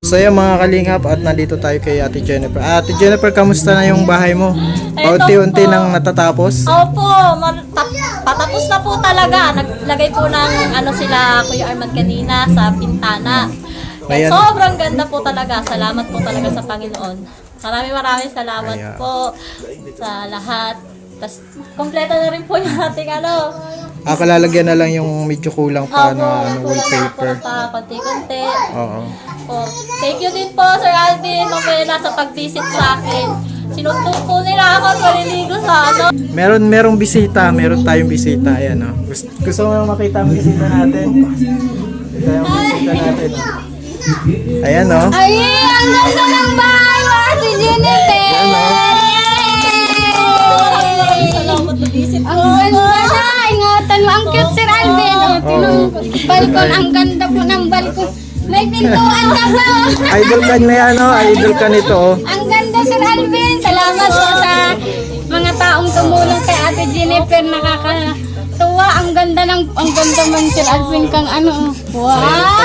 So yung mga kalingap at nandito tayo kay Ate Jennifer. Ate Jennifer, kamusta na yung bahay mo? Paunti-unti nang natatapos? Opo, patapos na po talaga. Naglagay po ng sila Kuya Arman kanina sa pintana. Ayan. Sobrang ganda po talaga. Salamat po talaga sa Panginoon. Maraming salamat Ayan. po sa lahat. Tapos, kompleto na rin po yung ating Kalalagyan na lang yung medyo kulang pa na wallpaper. Pa, konti-konti. Oo. Po. Thank you din po, Sir Alvin, Mamela, sa pag-visit sa akin. Sinundo po nila ako at maliligo sa Merong bisita, meron tayong bisita. Ayan, oh. Gusto mo makita ang bisita natin? Ito yung bisita natin. Ayan, oh. Ay, ang ganda ng bahay mo, Ate Jennifer! Ayan, oh. Salamat na visit Ang ko. ganda na! Ingatan mo, ang cute, Sir Alvin. Balkon, ang ganda po ng balkon. May pintuan ka po. Idol ka na yan, oh. Idol ka nito, oh. Ang ganda, Sir Alvin. Salamat po sa mga taong tumulong kay Ate Jennifer. Nakakatuwa. Ang ganda man, Sir Alvin, kang ano. Wow!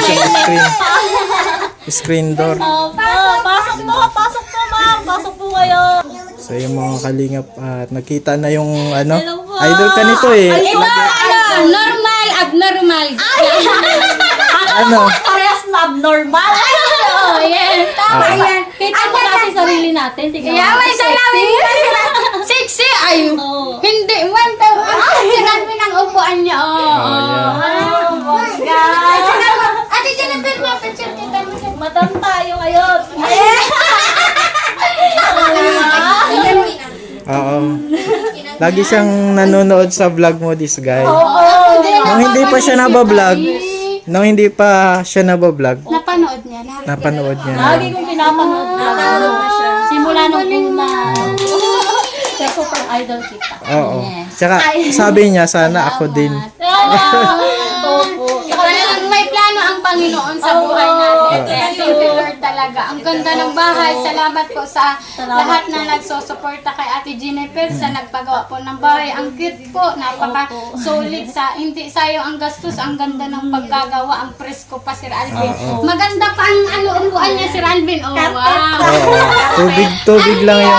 Screen door. Pasok po, ma'am. Pasok po kayo. So yung mga kalingap at nakita na yung Hello po. idol ka nito eh. Ito, normal, abnormal. Ano? Parehas na abnormal. Oh, yan. Tama yan. Kita mo natin sarili natin. Tingnan Yeah, may salamin ka sila. Sexy. Ay, hindi. One time. Sinabi ng upuan niya. Oh, my God. Ate Jennifer, mapicture kita mo siya. Madam tayo ngayon. Oo. Lagi siyang nanonood sa vlog mo, this guy. Nung hindi pa siya nabablog, Napanood niya. napanood niya na. Lagi kong pinapanood na siya. Simula nung una. Kaya super idol kita. Oo. Tsaka sabi niya, sana ako din. Opo. Talagang may plano ang Panginoon sa buhay natin. Thank you, Lord, talaga. Ang ganda ng bahay. Salamat po sa lahat na nagsosuporta kay Ate Jennifer sa nagpagawa po ng bahay. Ang cute po. Napaka-solid sa hindi sayang ang gastos. Ang ganda ng pagkagawa. Ang presko pa, Sir Alvin. Maganda pa ang upuan niya, Sir Alvin. Oh, wow. Oo. Tubig lang yung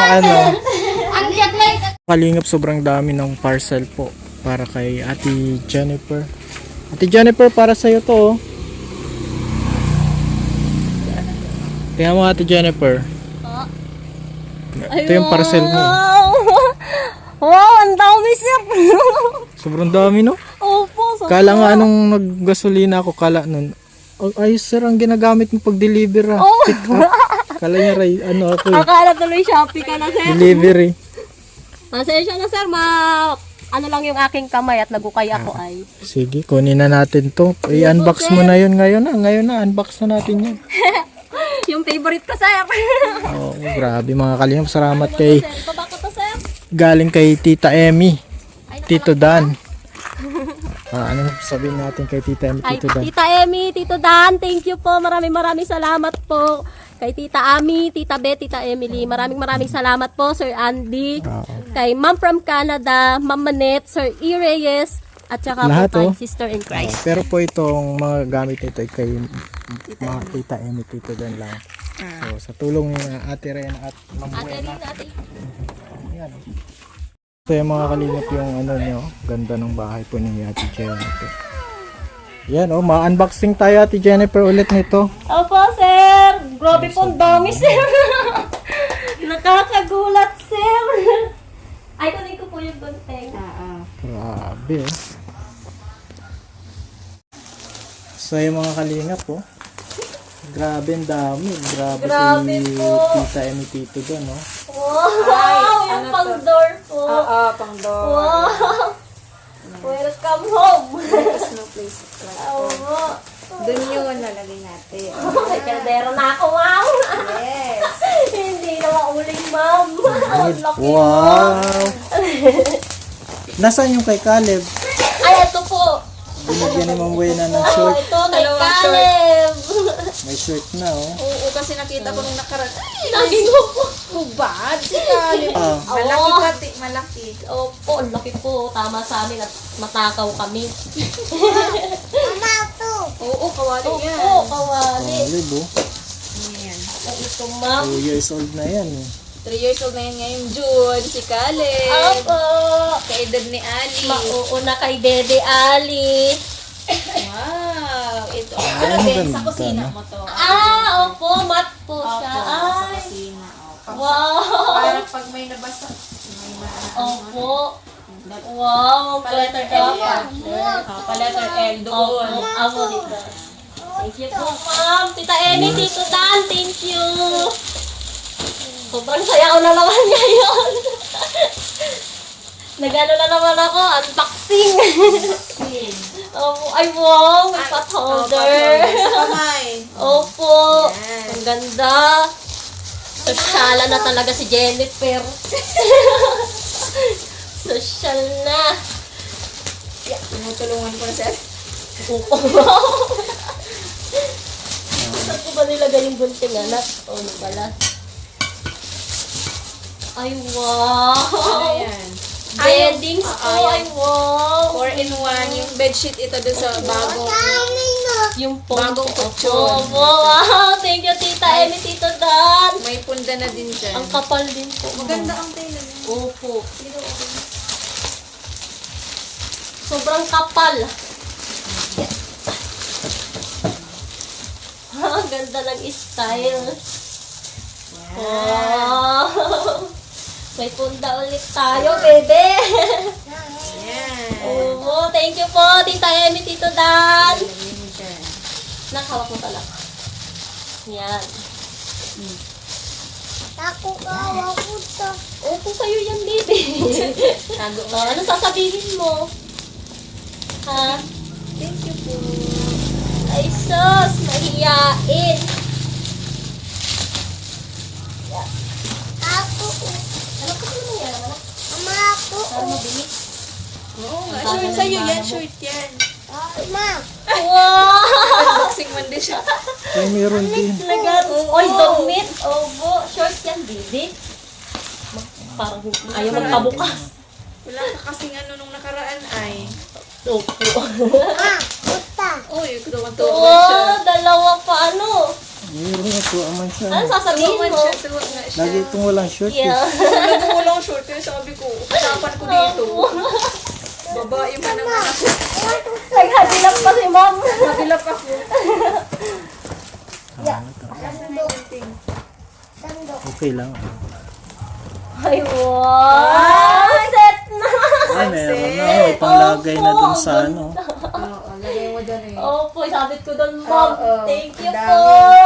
Ang cute na Kalingap, sobrang dami ng parcel po para kay Ate Jennifer. Ate Jennifer, para sa'yo to, oh. Tingnan mo, Ate Jennifer. Ito yung parcel mo. Wow, ang dami, sir. Sobrang dami, no? Opo. Kala nga nung naggasolina ako, kala nun, oh, ay sir, ang ginagamit mo pag-deliver, ah. Oh. Pick up. Kala niya, ako eh. Akala tuloy Shopee ka na, sir. Delivery. Pasensya na, sir. Ano lang yung aking kamay at nagukay ako ay. Sige, kunin na natin to. I-unbox mo na yun ngayon na, unbox na natin yun. Yung favorite ko, sir. Oh, grabe mga kalingap. Salamat kay, Ito ba ko to, sir? galing kay Tita Emmy, Tito Dan. Ano sabihin natin kay Tita Emmy, Ay, Tito Dan? Tita Emmy, Tito Dan, thank you po. Maraming salamat po. Kay Tita Ami, Tita Beth, Tita Emily, maraming salamat po, Sir Andy. Kay Ma'am from Canada, Ma'am Manette, Sir E. Reyes, at saka Lahat, po kay oh. Sister in Christ. Pero po itong mga gamit nito ay kay mga Tita Emmy, Tito Dan lang. So sa tulong ni Ate Rena at Ma'am Ate Buena. Rina, ate. Yan. So yung mga kalingap yung nyo, ganda ng bahay po ni Ate Jennifer. Yan ma-unboxing tayo, Ate Jennifer, ulit nito. Opo, sir. Grabe po, ang dami, sir. Nakakagulat, sir. Ay, kunin ko po yung gunting. Grabe, oh. So yung mga kalingap, oh. Grabe ang dami. Grabe si po. Tita Emmy, Tito Dan, no? Wow, yung pang-door po. pang-door. Wow. Welcome home. No place. Oo. Doon yun nalagay natin. May kaldero na ako, wow. Yes. Hindi na mauling, ma'am. Ang laki, Wow! Nasaan yung kay Caleb? Ay, ito po. Binigyan ni Ma'am Buena ng Oh, short. ito, kay Caleb. May short na, oh. Oo, kasi nakita ko nung nakaraan. Lagi ko po. Kubad si Caleb. Ah. Malaki pati, malaki. Opo, ang laki po. Tama sa amin at matakaw kami. Oo, kawali yan. Opo, kawali. Caleb, oh. Ay, ito, ma'am. 2 years old na yan eh. 3 years old na yan ngayong June, si Caleb. Opo. Kaedad ni Ali. Mauuna kay Dede Ali. Wow, ito. Ay, Ano din, ganda, sa kusina no? mo to. Opo, mat po Opo, siya. sa Ay, kusina. Opo. wow. Para pag may nabasa, may Opo. Wow, ang Paletter ganda. L yan. Paletter L doon. Opo, amo dito. Thank you po, ma'am. Tita Emi, Tito Dan, thank you. Sobrang saya ko na naman ngayon. Nagano na naman ako, unboxing. Ay, wow, may pot holder. Kamay. Opo, Yan. ang ganda. Sosyala na talaga si Jennifer. Sosyal na. Tinutulungan ko na siya. Opo. Saan ko ba nilagay yung bunting anak? Ano pala? Ay, wow. Ano yan? Beddings po, ay wow. 4-in-1. Yung bedsheet ito dun sa bagong. Yung Bagong po. kutsyon. Wow, thank you, Tita Emi, Tito Dan. May punda na din dyan. Ang kapal din po. Maganda ang tela niya. Opo. Sobrang kapal. Ang ganda ng style. Wow. May punda ulit tayo, bebe. Yan. Oo, thank you po, Tita Emi, Tito Dan. Lagyan mo dyan. Nakawak mo talaga. Yan. Opo, sa'yo yan, baby. Tago mo. Ano sasabihin mo? Ha? Thank you po. Ay, sus, mahiyain. Ano ka naman yan? Para mabilis. Oo nga. Short sa'yo yan. Short yan. Wow! Unboxing man din siya. Ay, meron din. Talaga. Oy, dog meat. Obo. Short yan, baby. Parang ayaw magpabukas. Wala ka kasing ano nung nakaraan ay. Opo. Uy, tuwan-tuwan siya. Oh, dalawa pa ano. Meron na po aman siya. Ano sasabihin Tuwan mo? siya, tuwan nga siya. Lagi itong walang short eh. Yeah. Nagulong short kaya sabi ko, usapan ko dito. Babae man ang anak ko. Naghadilap pa si ma'am. Nabilap ako. Okay lang. Ay, wow! Set na! Ay, meron na. May panglagay na dun sa ano. Oo, lagay mo dyan eh. Opo, isabit ko doon, ma'am. Oo, Thank you ang po. dami.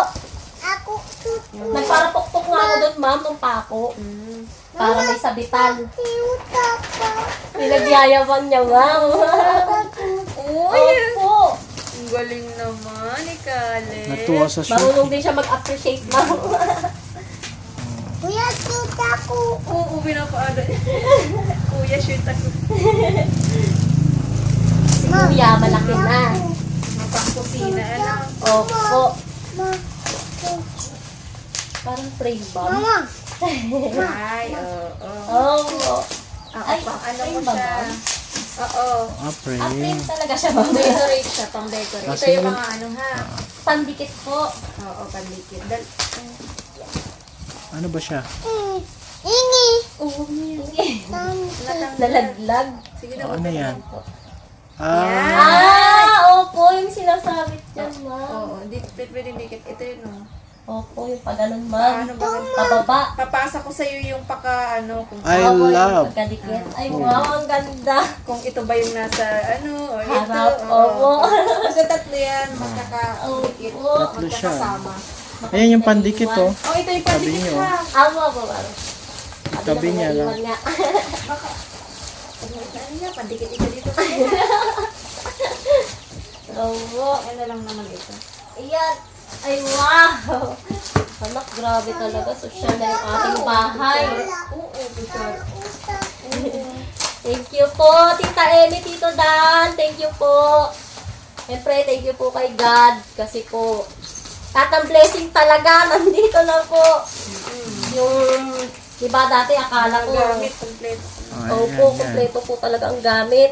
Nagparapokpok nga ako doon, ma'am, ng pako. Para may sabitan. Pinagyayaban niya, ma'am. Opo. Ang galing naman ni Kale. Natuwa sa short. Marunong din siya mag-appreciate, ma'am. Oo, pinapaano. Kuya, shoot ako. Si Kuya, malaki na. Mapang-kusina. Ano? Opo. Parang tray bomb. Ay, oo. Oo. Ay, pang ano mo tray ba, siya. ma'am? Oo. Ah, pray. Appreciate talaga siya, ma'am. Decorate siya, pang decorate. Ito Kasi yung yun- mga ano ha. Pandikit po. Oo, pandikit. Ano ba siya? Oo, nalaglag. Sige O, na. ano yan? Yan. Opo, yung sinasabit niyan, ma'am. Oo, pwede dikit. Ito yun, no. Opo, yung paganon, ma'am. Ano ba? Pababa. Papasa ko sa'yo yung paka, ano, kung, I Opo, yung love. pagkadikit. Ay, wow, ang ganda. kung ito ba yung nasa, ano, or ito. Harap, oo. opo. Basta tatlo yan, magkakadikit, Opo. Tatlo siya. magkakasama. Ayan yung pandikit oh. Oh, ito yung Sabi pandikit niyo. ha. Amo po, ma'am. Tabi niya lang. Iwan nga. Ano niya, pandikit ito dito. Opo. Ano lang naman ito. Ayan. Ay, wow. Anak, grabe talaga. Social na yung ating bahay. Oo, sure. Thank you po, Tita Emi, Tito Dan. Thank you po. Siyempre, thank you po kay God. Kasi po, tatang blessing talaga. Nandito na po. Yung, diba dati akala ko, Gamit, complete. opo, kompleto po talaga ang gamit.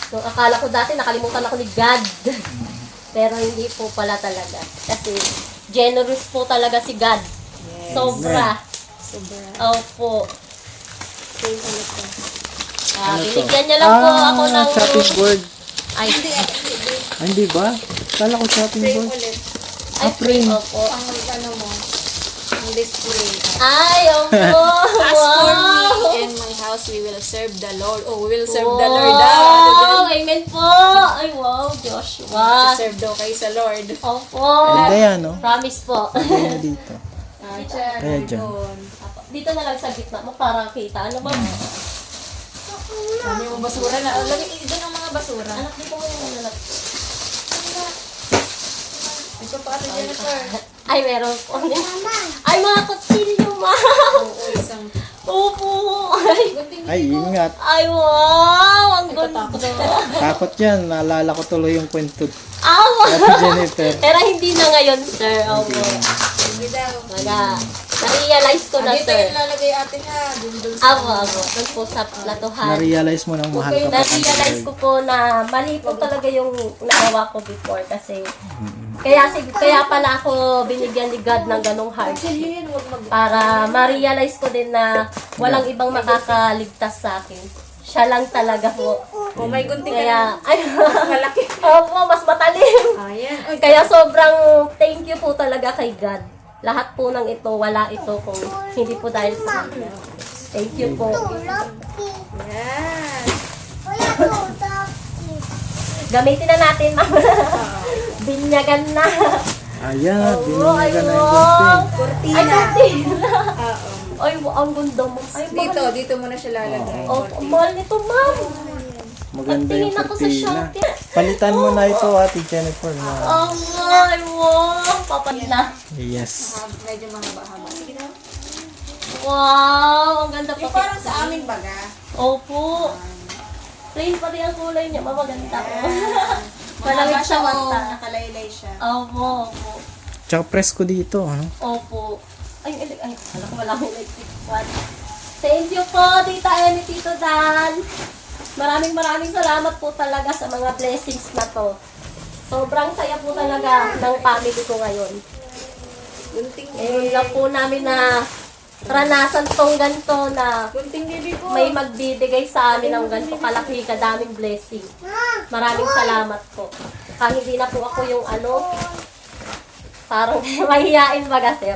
Yung akala ko dati, nakalimutan ako ni God. Pero hindi po pala talaga. Kasi, Generous po talaga si God. Sobra. Opo. Binigyan niya lang po ako ng... chopping board. Ay, Hindi ba? Kala ko chopping board. ay, frame. Opo. Ang ano mo, ang display. Ay, opo. As for Wow. me and my house, we will serve the Lord. Oh, we will serve the Lord. Ate Wow. Jen. Amen po. Ay, wow, Joshua. Serve daw kayo sa Lord. Opo. Ganda yan, no? Promise po. Ganda dito. Diyan, dyan. doon. Dito na lang sa gitna mo para kita. Ano ba? Ano yung basura na? Lagi, doon ang mga basura. Anak, dito mo yung anak. Ito pa Ate Jennifer. Ay, meron po. Ay, mga kutsilyo, ma. Oo, isang Opo. Ay, Ay, ingat. ay, wow. Ang ganda. Takot yan. Naalala ko tuloy yung kwento. Awa. Ate Jennifer. Pero hindi na ngayon, sir. Opo. Hindi daw. Wala. Na-realize ko na, Dito sir. yung lalagay ate ha. Doon sa... Awa, doon po sa platuhan. Na-realize mo nang mahal ka pa. Na-realize ko po na mali po talaga yung nagawa ko before kasi kaya pala ako binigyan ni God ng ganong hardship para ma-realize ko din na walang ibang makakaligtas sa akin. Siya lang talaga po. Oh, may gunting ka Kaya, ay, malaki. opo, mas matalim. Ayan. Oy, Kaya sobrang thank you po talaga kay God. Lahat po ng ito, wala ito kung hindi po dahil sa kanya. Thank you po. Yan. Gamitin na natin, ma'am. Binyagan na. Ayan, Oo, ay, binigyan na yung wow. gunting. Ay, kurtina. Oo. Ay, ang ganda mo. Ay, Dito muna siya lalagay. Oh, ang mahal nito, ma'am. Maganda yung Nagtingin ako sa kurtina. Shopee. Palitan mo na ito, Ate Jennifer. Na. Ay, wow. Papalit na. Yes. Medyo mahaba-haba. Sige na. Wow, ang ganda pa. Yung parang sa aming baga. Opo. Plain pa rin ang kulay niya. Mamaganda po. Mahaba Malamig siya sa o mata. nakalaylay siya. Opo, opo. Tsaka presko dito, ano? Opo. Ay, alam ko wala akong electric fan. Thank you po, Tita Emi, Tito Dan. Maraming salamat po talaga sa mga blessings na to. Sobrang saya po talaga ng family ko ngayon. Gunting Ngayon lang po namin na ranasan tong ganito na baby ko. may magbibigay sa amin ng ganito kalaki, kadaming blessing. Maraming salamat po. Kahit hindi na po ako yung parang mahihain baga, sir.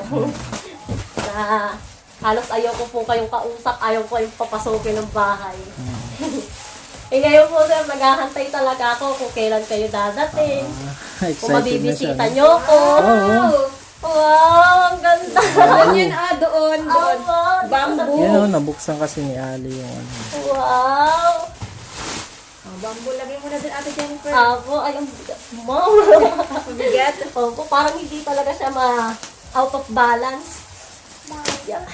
Na halos ayaw ko po kayong kausap, ayaw ko kayong papasukin ng bahay. Ngayon po, sir, maghahantay talaga ako kung kailan kayo dadating. Kung Excited na siya. mabibisita No? nyo ko. Oo. Wow, ang ganda. Doon yun doon. Opo, Bamboo. Yan o, nabuksan kasi ni Ali yung ano. wow. Oh, bamboo. Lagay mo na din Ate Jennifer. Apo, ay, ang bigat mo. Mabigat. Opo, parang hindi talaga siya out of balance. Yeah.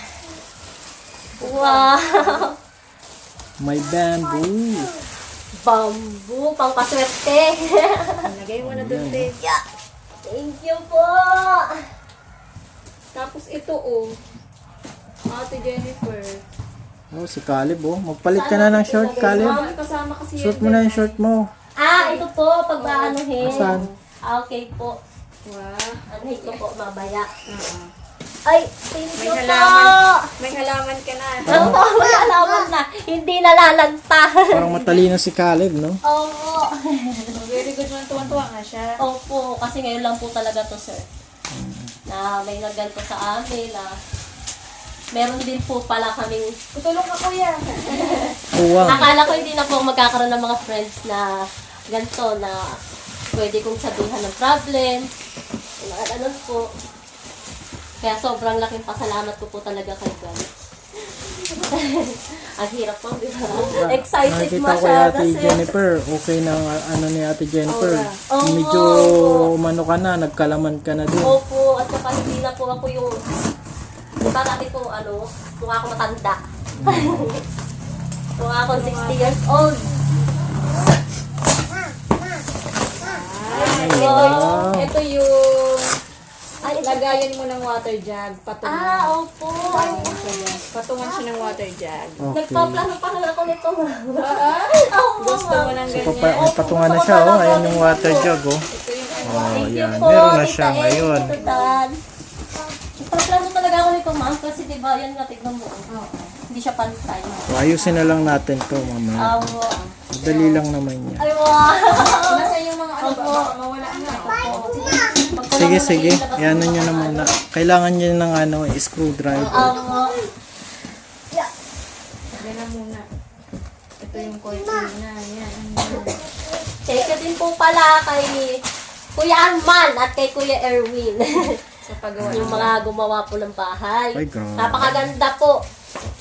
Wow. May bamboo. Bamboo, pang paswerte. Lagay mo na doon din. Yeah. Thank you po. Tapos ito Ate Jennifer. Oh, si Caleb oh. Magpalit ka na ng short, Caleb. Kasama kasi Suot mo na yung short mo. Ito po, pag-aanuhin. Saan? Okay po. Wow. Anuhin ko po, mamaya. Oo. Ay, thank you May po. halaman. May halaman ka na. Opo, may alaman na. Hindi nalalanta. Parang matalino si Caleb, no? Opo. Very good man. Tuwan-tuwa nga siya. Opo, kasi ngayon lang po talaga to, sir. Na may nagganto sa amin na meron din po pala kaming Tutulong ka kuya. Oh, wow. akala ko hindi na po magkakaroon ng mga friends na ganito na pwede kong sabihan ng problem. Mga ganun po. Kaya sobrang laking pasalamat ko po talaga kay God. Ang hirap po, di ba? Excited Nakikita ko yung masyado, Ate sir. Jennifer. Okay na ano ni Ate Jennifer. Oo. Medyo umano ka na, nagkalaman ka na din. Opo, at saka hindi na po ako yung di ba dati po, kung ako matanda. Kung ako 60 years old. Wow. Ito yung Ay, lagayan mo ng water jug. Patungan. Opo. Patungan siya ng water jug. Okay. Nagpaplano pa lang ako nito. Gusto mo ng So, ganyan. patungan na siya, oh. Ayan yung water jug, oh. Ito yung Thank you yan. po, Meron na siya Tita Amy, ngayon. Tito Dan. Nagpaplano talaga ako nito, ma'am, kasi diba, yan nga, tignan mo. Hindi siya pantay. So, ayusin na lang natin to mamaya. Awo. Madali lang naman yan. Ay, wow. Nasa yung mga ano ba? Baka mawala na. Sige, sige. Yan nyo na muna. Kailangan nyo ng ano, screwdriver. Awo. Yan na muna. Ito yung cortina. Yan. Thank you din po pala kay Kuya Arman at kay Kuya Erwin. Sa paggawa. Yung mga gumawa po ng bahay. Ay, grabe. Napakaganda po.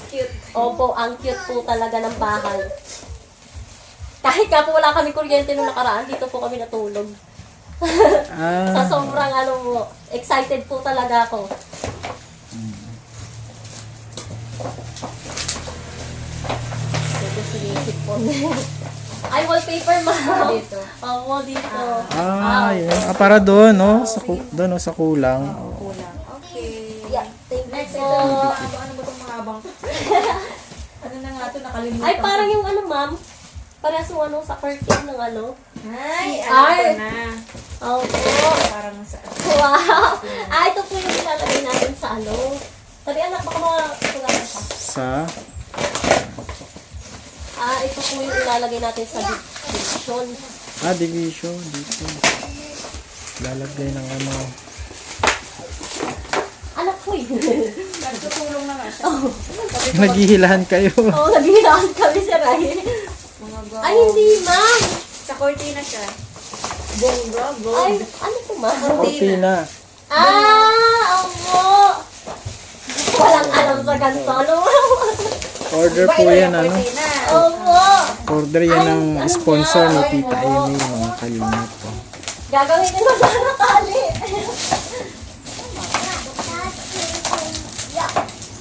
Cute. Opo, ang cute po talaga ng bahay. Kahit nga po wala kami kuryente nung nakaraan, dito po kami natulog. Sa Ah, sobrang ano mo, excited po talaga ako. Dito sinisip po. Ay, wallpaper ma'am. Dito. Oo, dito. yun. Para doon, no? Doon, no? Sa kulang. Kulang. Okay. Yeah, thank you Next, po. ito. Ano ba itong mahabang? Ano na nga ito? Nakalimutan. Ay, parang yung ano ma'am, parehas yung ano sa curtain ng ano. Ay, alam ko na. Oo. Parang sa... Wow! Ito po yung ilalagay natin sa ano. Sabi anak, baka mga tulad ka. Sa, Ito po yung ilalagay natin sa division. division. Dito. Lalagay ng ano. Anak ko eh. Nagtutulong na nga siya. Naghihilahan kayo. Oo, naghihilaan kami si Ray. Mga go. Ay, hindi ma'am. Sa cortina siya. Bongga, Ay, ano po ma'am? Cortina. Oo. Walang alam sa ganito. Ano? Order po yan, ano? Cortina. Oo. Order yan ng sponsor ni Tita Amy, mga kalingap po. Gagawin din mo sana tali.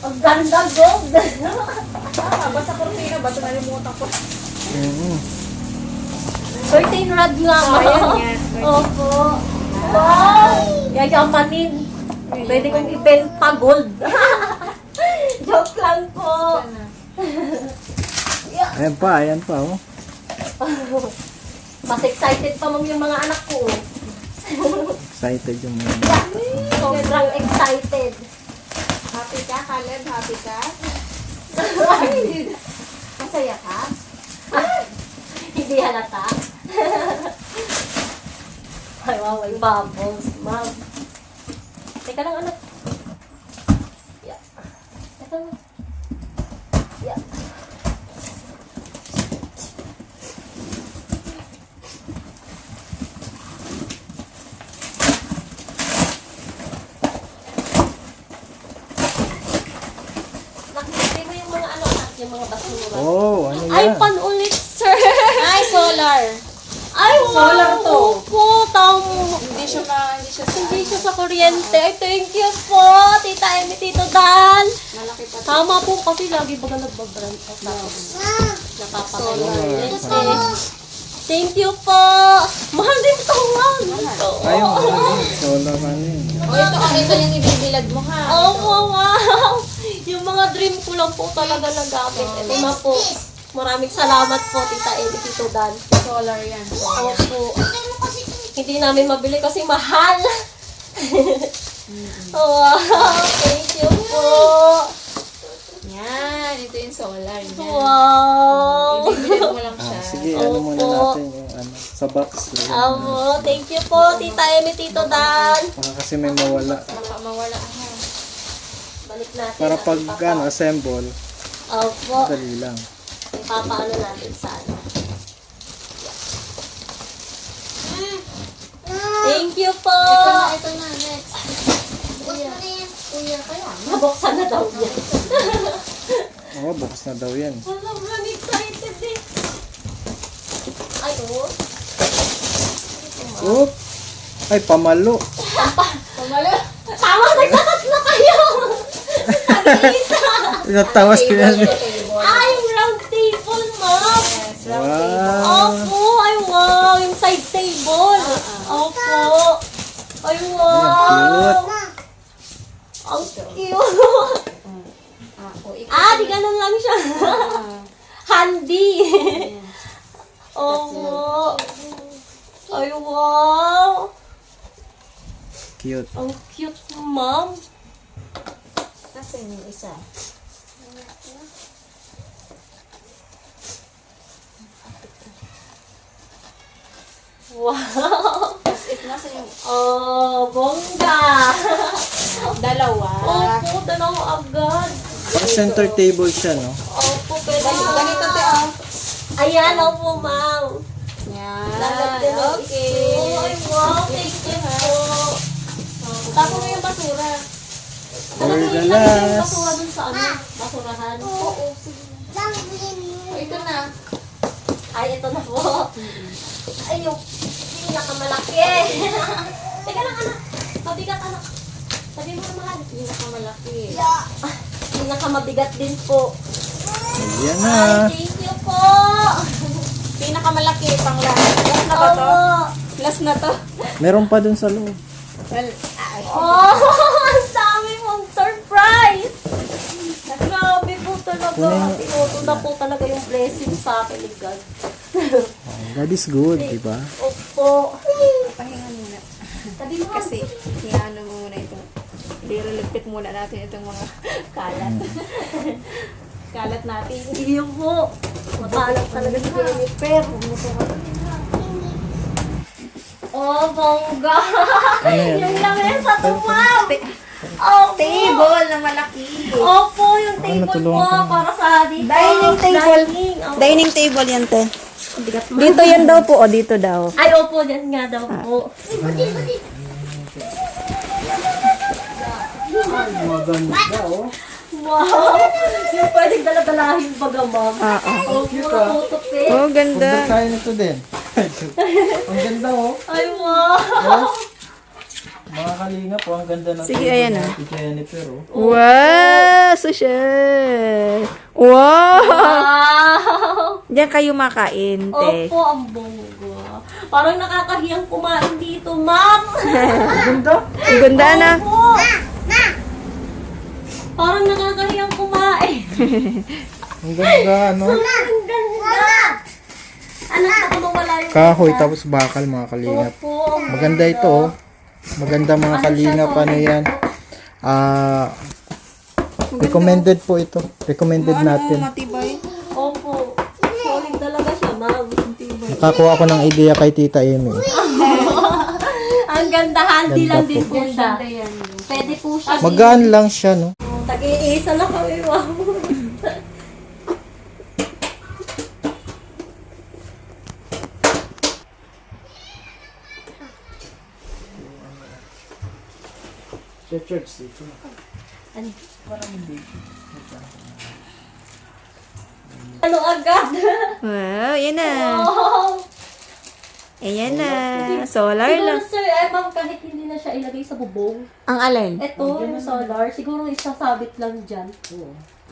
Ang ganda, gold. Basta cortina ba? Ito nalimutan ko. Curtain rod nga, Ayan ma'am. yan. Opo. Wow! Yayamanin. Pwede kong ibenta gold. Joke lang po. Ayan pa, oh. Mas excited pa mong yung mga anak ko. Excited yung mga. Sobrang excited. Happy ka, Caleb? Happy ka? Masaya ka? Hindi halata. Ay, wow, may bubbles, ma'am. Teka lang, anak. Yeah. Teka lang. Yeah. Nakikita mo yung mga ano, anak, yung mga basura. Oh, ano Ay, yan? pan ulit, sir. Ay, solar. Ay, wow. Solar to. Opo, tamo. Hindi siya sa... Hindi siya sa kuryente. Ay, thank you po, Tita Amy, Tito Dan. Malaki pa. Tama po kasi lagi baga nagbabrand ako. Tapos, napapakailan. Thank you po. Mahal din ito, ma'am. Ayun, solar ano yun. O, ito yung ibibilad mo, ha? Oh, wow. Yung mga dream ko lang po talaga nagamit. Ito na po. Maraming salamat po, Tita Amy, Tito Dan. Solar yan. Opo. Hindi namin mabili kasi mahal. Wow, thank you po. Yan, ito yung solar. Yan. Wow. Ibibilad mo lang siya. Sige, ano muna Opo. natin yung ano, sa box. Amo, thank you po, Tita Amy, Tito Dan. Baka kasi may mawala. Baka mawala, ha? Balik natin. Para at pag ipapa- ano, assemble, Opo. dali lang. Ipapaano natin sa ano. Thank you po. Ito na, next. Kuya, kaya? Nabuksan na daw yan. Oo, bukas na daw yan. Sobrang excited eh. Ay, oh. Oop! Ay, pamalo. Pamalo. Tama, nagtatatlo kayo. Nag-iisa. Natawas ko yan. Ay, yung round table, ma'am. Yes, round Wow. table. Opo, ay wow, yung side table. Opo. Ay wow. Ang cute. Di ganun lang siya. Handy. Opo. Ay wow. cute. Ang cute, ma'am. Nasaan yung isa? Wow! Nasaan yung Oh, bongga! dalawa? Opo, dalawa agad. Parang center table siya, no? Opo, pwede Ganito te oh. Ayan, opo, ma'am. Yan. Lalagyan ng Okay. iso. Ay, wow, thank you po. Tapos mo yung basura. For the Ilagay yung last. basura dun sa ano, basurahan. Oo, sige. Oh, ito na. Ay, ito na po. Ay, yung pinakamalaki. Teka lang, anak. Mabigat, anak. Sabi mo na mahal. Pinakamalaki. Pinakamabigat din po. Ayan na. Ay, thank you po. Pinakamalaki pang last. Last na ba to? Opo. Last na to. Meron pa dun sa loob. Well, Oh, ang dami mong surprise! Grabe po talaga. Pinuto na po talaga yung blessing sa akin ni God. God is good, di ba? Opo. pahinga muna. Sabi mo Kasi, iano mo muna itong, liligpit muna natin itong mga kalat. Kalat natin. Iyo po. Matalang talaga si Jennifer. Oh, bongga! Ano yan? Yung lamesa to, ma'am! Opo! Table na malaki. Opo, yung table natulungan po ka na. para sa dito. Dining table. Dining. Opo. Dining table yan, te. Bigat mo. Dito yan daw po, o dito daw. Ay, opo, dyan nga daw po. Maganda, oh. Wow! Yung pwedeng daladalahin baga, ma'am. Opo, natutupit. Oh, Order ganda. tayo nito din. Ang ganda, oh. Ay, wow! Mga kalinga po, ang ganda ng Sige, table ayan, ni ah. Ate Jennifer, oh. Wow, social. Wow. Wow! Diyan kayo makain, te. Opo, ang bongga. Parang nakakahiyang kumain dito, ma'am. Ang ganda na. Opo. Parang nakakahiyang kumain. Ang ganda, ano? Ang ganda. Anak, baka mawala yung Kahoy, tapos bakal, mga kalinga. Opo, ang Maganda ito, oh. Maganda, mga kalinga. Paano yan? Recommended po ito. Recommended natin. Matibay. Opo. Solid talaga siya, ma'am. Nakakuha ko ng idea kay Tita Amy. Ang ganda, handy Ganda lang po. din po siya. Pwede po siya. Magaan lang siya, no? Tag-iisa na kami, wow. Sa church dito. Ano agad? Wow, yan na. Oh. Ayan na. Solar Siguro, lang. sir, ma'am, kahit hindi na siya ilagay sa bubong. Ang alin? Ito, yung solar, siguro isasabit lang dyan.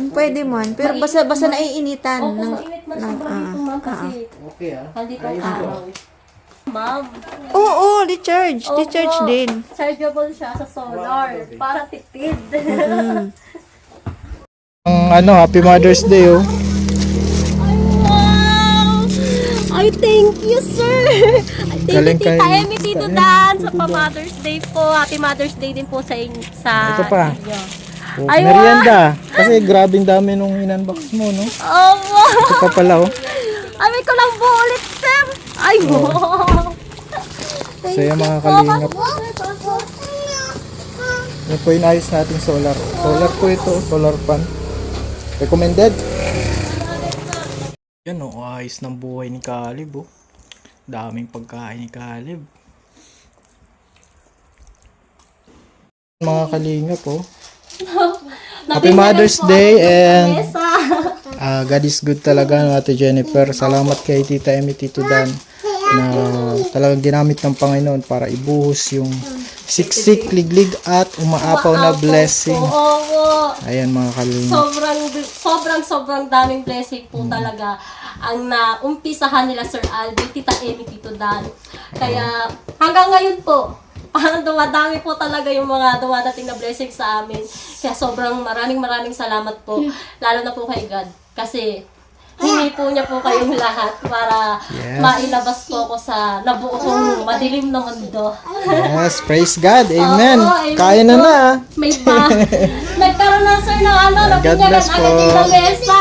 Pwede man. Pero basta naiinitan. Opo, ng, mainit man sobrang dito, ma'am, kasi Okay, ah. nandito ang araw. Ma'am, Oo, recharge. opo, Recharge din. chargeable siya sa solar. Para tipid. Ang Happy Mother's Day, oh. Ay, wow! Ay, thank you, sir! Thank you, Galing Tita kay Emmy, Tito Tita Dan, Emmy, sa Tito Dan. pa-Mother's Day po. Happy Mother's Day din po sa Ito pa. inyo. Oh, Ay, merienda. Kasi grabing dami nung in-unbox mo, no? Oh, wow! Ito pa pala, oh. Amay ko lang po ulit, sir! Ay, wow! So, yung mga kalingap. Yan po yung ayos nating solar. Solar po ito, solar pan. Recommended. Yan, oh, ayos ng buhay ni Caleb, oh. Daming pagkain ni Caleb. Mga kalingap, oh. Happy Mother's Day and God is good talaga, no, Ate Jennifer. Salamat kay Tita Emmy, Tito Dan na talagang ginamit ng Panginoon para ibuhos yung siksik, liglig at umaapaw na blessing. Oo. Ayan, mga kalingap. Sobrang daming blessing po talaga ang naumpisahan nila Sir Alvin, Tita Emmy, Tito Dan. Kaya hanggang ngayon po, parang dumadami po talaga yung mga dumadating na blessing sa amin. Kaya sobrang maraming salamat po. Lalo na po kay God. Kasi hingi po niya po kayong lahat para Yes. mailabas po ako sa nabuo kong madilim na mundo. Yes, praise God. Amen. Oo, amen Kain na po. na. May pa. Nagkaroon na sir ng God nabinyagan bless agad po. yung lamesa.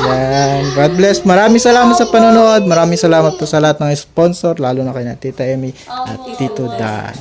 Yan. God bless. Maraming salamat sa panonood. Maraming salamat po sa lahat ng sponsor, lalo na kay na Tita Emmy at Tito Dan.